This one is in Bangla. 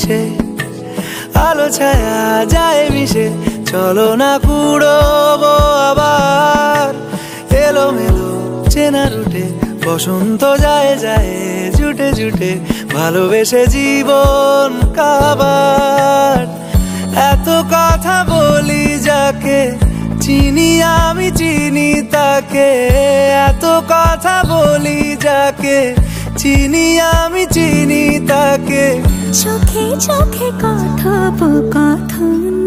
মিশে, আলো ছায়া যায় মিশে, চলো না কুড়োবো আবার এলোমেলো চেনা রুটে। বসন্ত যায় যায় জুটে জুটে, ভালোবেসে জীবন কাবার। এত কথা বলি যাকে চিনি আমি চিনি তাকে, এত কথা বলি যাকে চিনি আমি চিনি তাকে। চোখে চোখে কথোপকথন